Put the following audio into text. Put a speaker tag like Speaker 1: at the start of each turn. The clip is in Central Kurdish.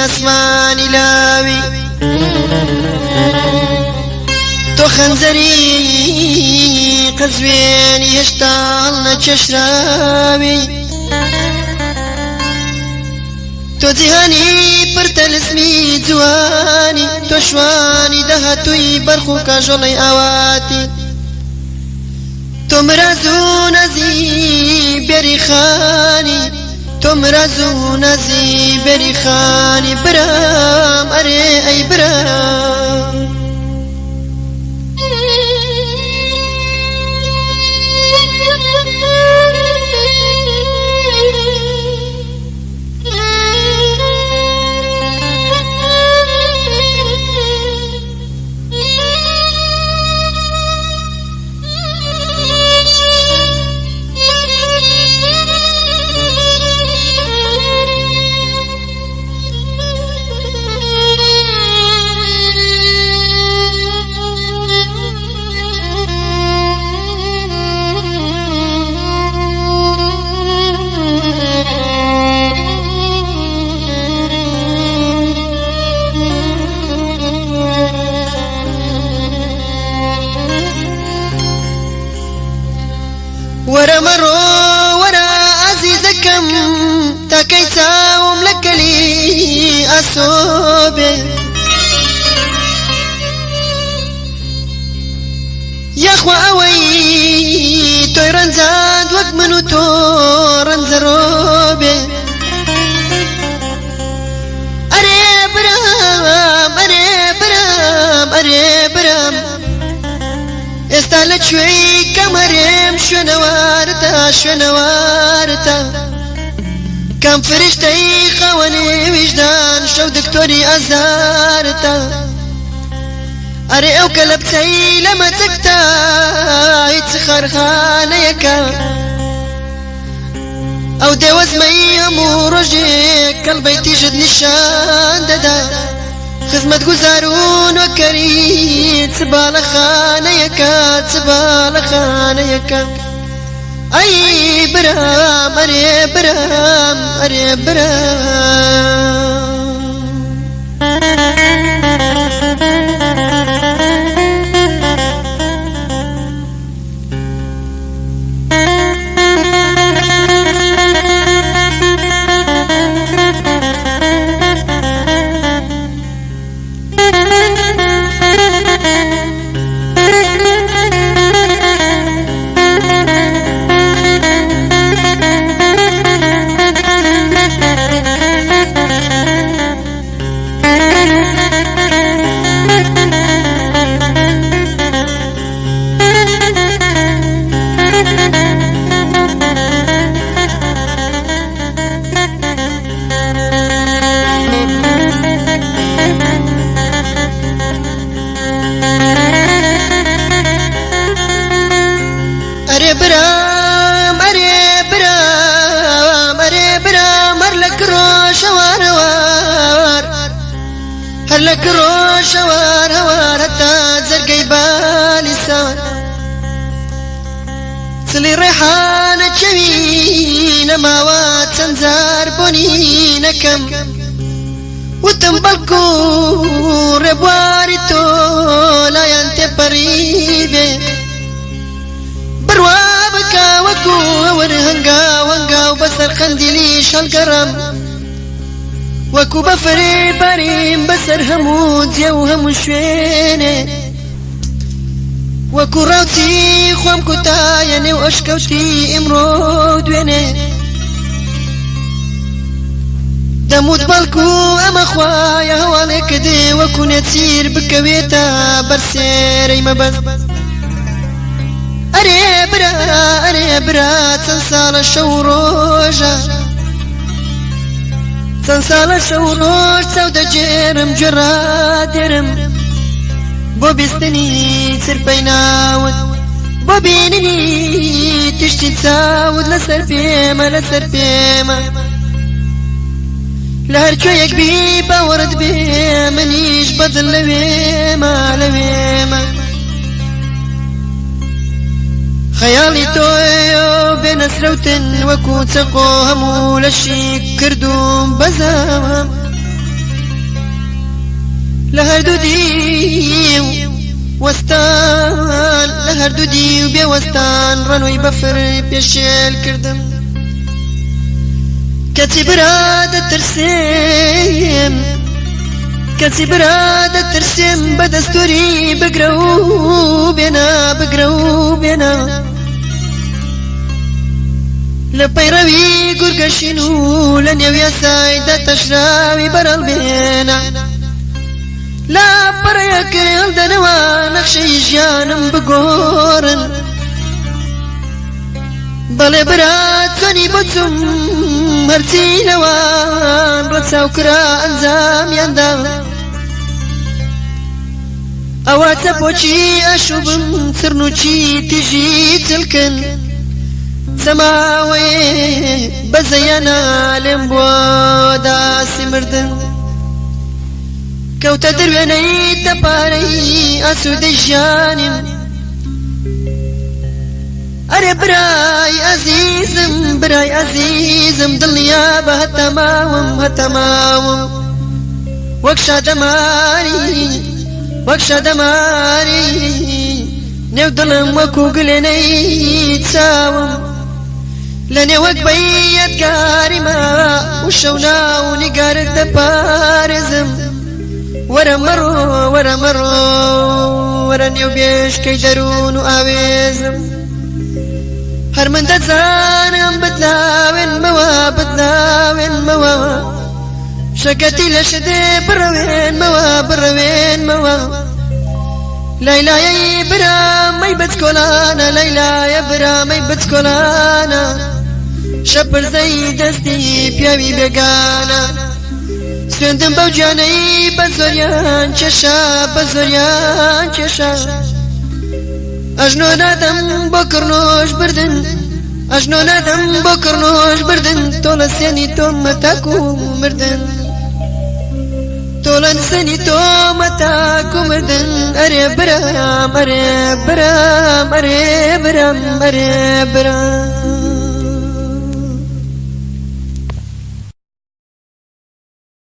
Speaker 1: اسماني لاوي تو خنزري قزوين يشتغلنا تشراوي تو ذهني برتل اسمي جواني تو شواني دهتوي برخو كاجولي اواتي تو مرازو نزي بريخاني تمرزو نزي بريخاني برام أري أي برام ورا مرو ورا عزيزكم تاكيسا وملكلي أصوبي يا أخوة أوي تويران زاد وكمنو توران زروبي أري برام أري برام أري برام استالت شوي كمريم شنوارتا شنوارتا كم فرشتي خواني وجدان شو دكتوري أزارتا أري أو كلبتي لما تكتا يتسخر خانيكا أو دوز مي أمورجي قلبي تيجد نشان ددا خدمة جزارون وكريم تبال خانيكا تبال خانيكا أي برام أري برام أري برام برام أري برام أري برام هرلك روش وار وار هرلك روش وار وار حتى زرقي بالي سار سلي ريحانة شوينة ماوات سنزار بونينا كم وتنبلكو ربواري تولا ينتي بريبي بروابك وكو ورهنقا وانقا وبسر خندلي شالقرم وكو بفري بريم بسر همود يوهم شويني وكو راوتي خوام كتايني واشكوتي امرود ويني دەموت بەڵکو ئەمە خوایە هەواڵێکە دێ وەکو نێچیر بکەوێتە بەرسێرەی مەبەست ئەرێ برا ئەرێ برا چەند ساڵە شەو ڕۆژە چەند ساڵە شەو ڕۆژ چاو دەجێرم گوێڕا دێرم بۆ بیستنی چرپەی ناوت بۆ بیننی تشتی چاوت لەسەر پێمە لەسەر پێمە لە هەر کوێیەک بی باوەڕت بێ منیش بەدڵ لەوێمە لەوێمە خەیاڵی تۆیە بێنەسرەوتن وەکو چەقۆ هەموو لەشی کردوم بەزەوە لە هەردوو دی وەستان لە هەردوو دی و بێوەستان ڕەنۆی بەفر پێشێل کردم کەچی برا دەترسێم کەچی برا دەترسێم بە دەستوری بگرە و بێنە بگرە و بێنە لە پەیڕەوی گورگەشین و لە نێو یاسایدا تەشراوی بەرەڵ بێنە لا پەڕەیەکە هەڵدەنەوە نەخشەی ژیانم بگۆڕن بەڵێ برا چۆنی بۆ چوم هەرچی لەوان ڕەچاوکرا ئەنجامیاندا ئەواتە بۆچی ئەشوبم سرنوچی تیژی چلکن سەماوەیێ بەزەیانە لێم بۆ داسی مردن کەوتە دروێنەی تەپارەی ئاسوودەی ژیانیم ئەرێ برای ئەزیزم برای ئەزیزم دڵنیا بە هەتەماوم هەتەماوم وەک شادەماری وەک شادەماری نێو دڵم وەکو گلێنەی چاوم لە نێوەک بەی یادگاریمە و شەو ناو نیگارت دەپارێزم وەرە مەڕۆ وەرە مەڕۆ وەرە نێو بێشکەی دەروون و ئاوێزم هەر من دەزانم بدلاوێنمەوە بدلاوێنمەوە شەکەتی لە شدێ بڕەوێنمەوە بڕەوێنمەوە لەیلایەی برامەی بچکۆلانە لەیلایە برامەی بچکۆلانە شەپرزەی دەستی پیاوی بێگانە سوێندم بەو گیانەی بە زۆریان کێشە بە زۆریان کێشە ئەژنۆ نادەم بۆ کڕنۆش بردن ئەژنۆ نادەم بۆ کڕنۆش بردن تۆ لە سێنی تۆمە تاکو مردن تۆ لە سێنی تۆمە تاکو مردن ئەرێ برام ئەرێ برام ئەرێ برام ئەرێ برام